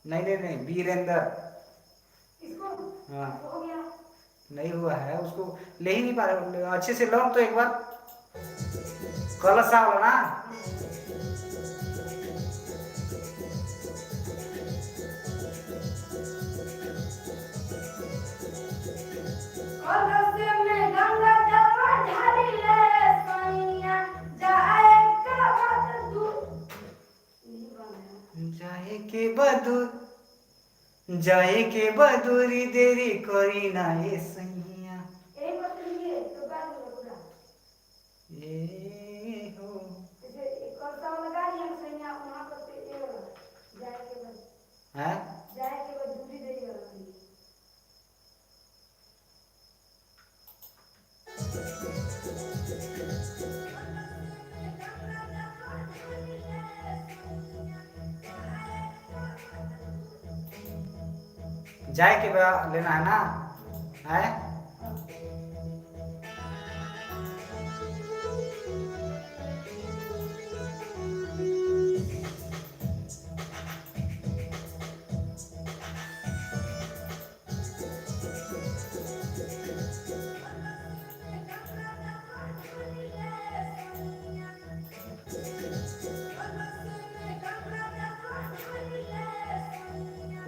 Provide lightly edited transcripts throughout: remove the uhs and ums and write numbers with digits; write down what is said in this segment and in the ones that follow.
नहीं नहीं नहीं, वीरेंद्र। इसको हाँ। हो गया। नहीं हुआ है, उसको ले ही नहीं पा रहे। अच्छे से लो तो एक बार। कलसा वाला ना। कलश में गंगा जलवा ढारी ले सैया जाए के बाद जाए के बदूर, जाए के बदूरी देरी करी ना ये सैया। एक बार सुनिए तो बात होगा। ये हो जैसे एक कलसा वाला गाड़ी है सैया वहां पर ये वाला जाए के बाद, है। जाए के बाद दूरी देरी वाला। जाए के बाद लेना है ना, है।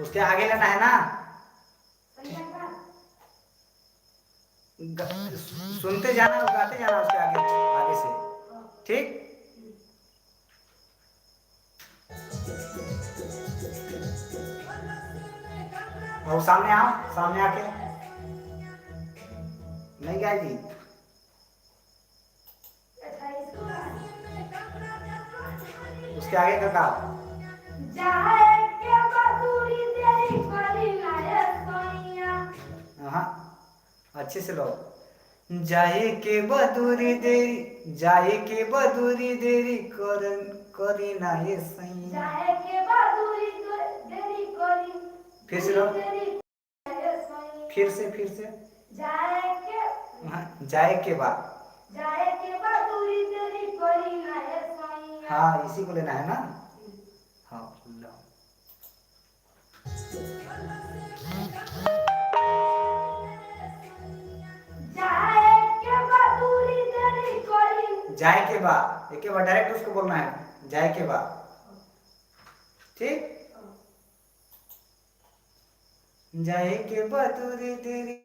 उसके आगे लेना है ना। सुनते जाना, गाते जाना उसके आगे, आगे से। ठीक। और सामने आओ, सामने आके। नहीं गाएगी। उसके आगे का गाओ। हाँ, अच्छे से लो। जाए के बदूरी देरी, जाए के बदूरी देरी करी ना ये सैया। फिर से लो, फिर से। हाँ, जाए के बाद। हाँ, इसी को लेना है ना। हाँ लो। जाए के बाद, एक बार डायरेक्ट उसको बोलना है, जाए के बाद। ठीक। जाए के बदूरी देरी।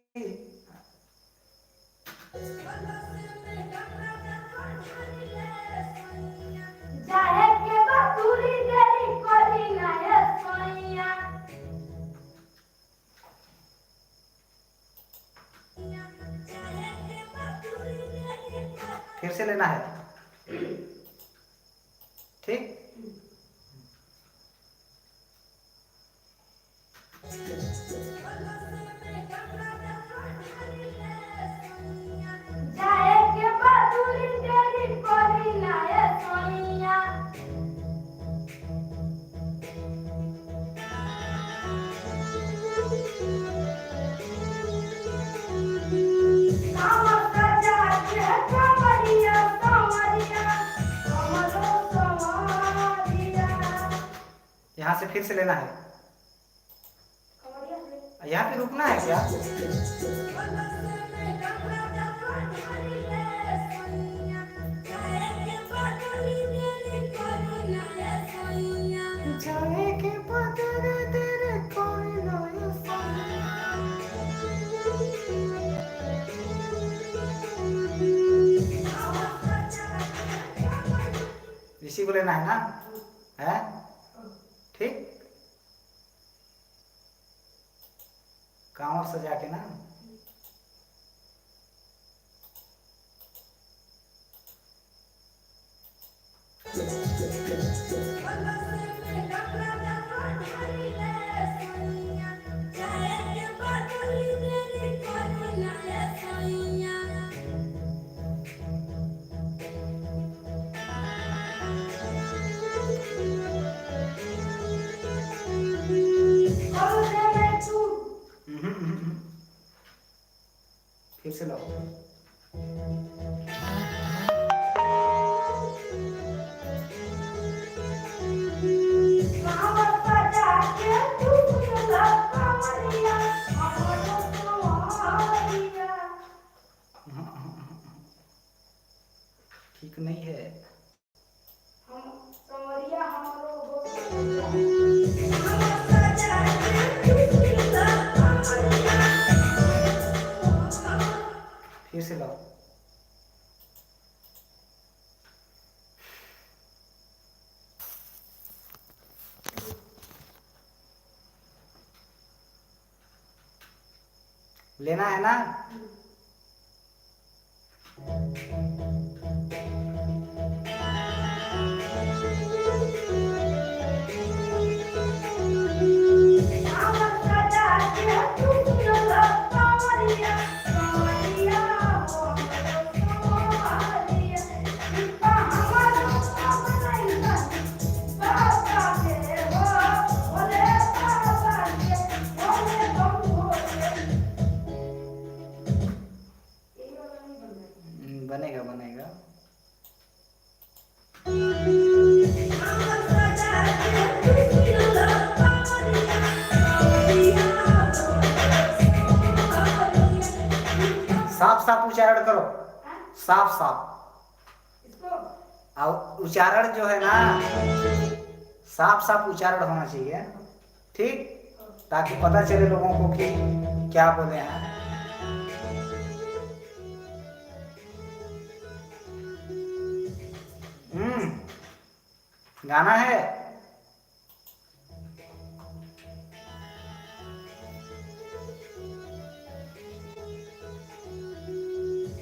फिर से लेना है। ठीक। यहाँ से फिर से लेना है। यहाँ पे रुकना है क्या। जाए के बदूरी देरी करी ना ये सैया। इसी को लेना है ना, है। ठीक। कांवर सजा के ना। फिर से लो। ठीक नहीं है। हम कंवरिया हमरो हो हम सजा के तुझला कंवरिया फिर से लाओ। लेना है ना? हम सजा के तुझला कंवरिया कंवरिया हो कंवरिया कृपा हमरो नहीं बाबा के हो बोले बाबा के बोले बम बोले ये वाला नहीं बनना बनेगा बनेगा। साफ साफ उच्चारण करो, साफ साफ। इसको और उच्चारण जो है ना, साफ साफ उच्चारण होना चाहिए, ठीक, ताकि पता चले लोगों को कि क्या बोले हैं। गाना है।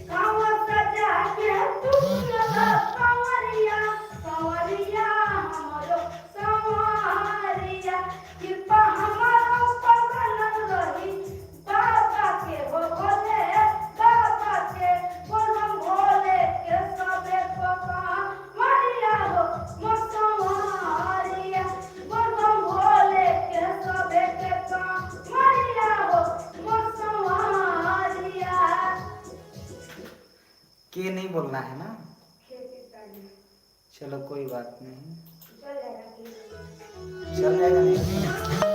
कांवर सजा के तुझला कंवरिया कंवरिया हमरो संवरिया कृपा हमरो पर बनल रही बाबा के हो भोले बाबा के बोलम भोले के सबे पका मरिया हो मसंवरिया बोलम भोले के सबे के का मरिया हो मसंवरिया के नहीं बोलना है ना? खेती करनी चलो कोई बात नहीं, चल जाएगा कि चल जाएगा।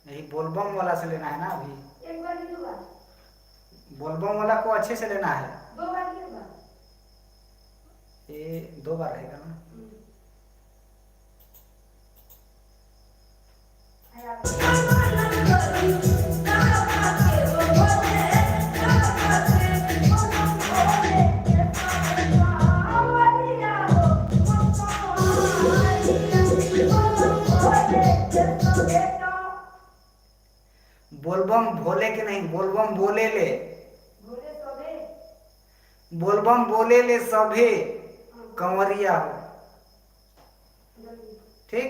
नहीं यही बोलबम वाला से लेना है ना? अभी एक बार की बार बोलबम वाला को अच्छे से लेना है। दो बार की बार ये 2 बार रहेगा ना? बोलबम भोले के नहीं, बोलबम बोले ले, भोले सबे बोलबम बोले ले सभे कंवरिया हो, ठीक।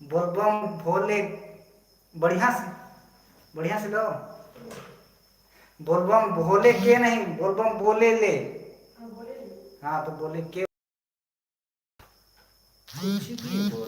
बोलबम भोले, बढ़िया से लो। बोलबम भोले के नहीं, बोलबम बोले ले। हाँ तो बोले के कुछ भी बोल।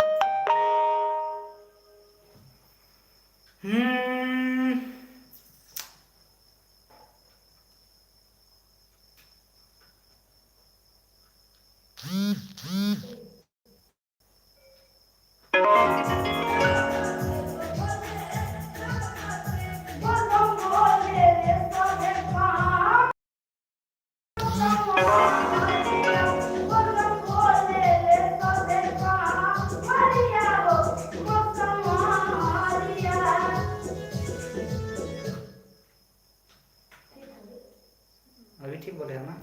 अभी ठीक बोले है ना।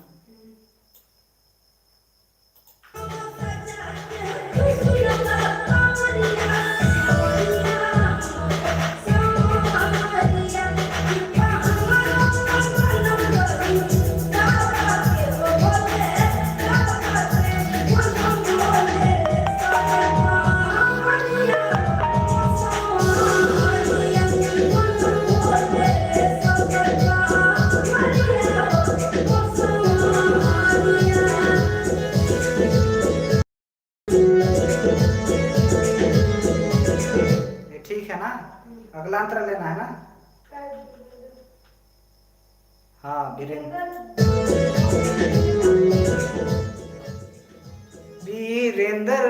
ये ठीक है ना। अगला अंतर लेना है ना। हाँ वीरेंद्र। वीरेंद्र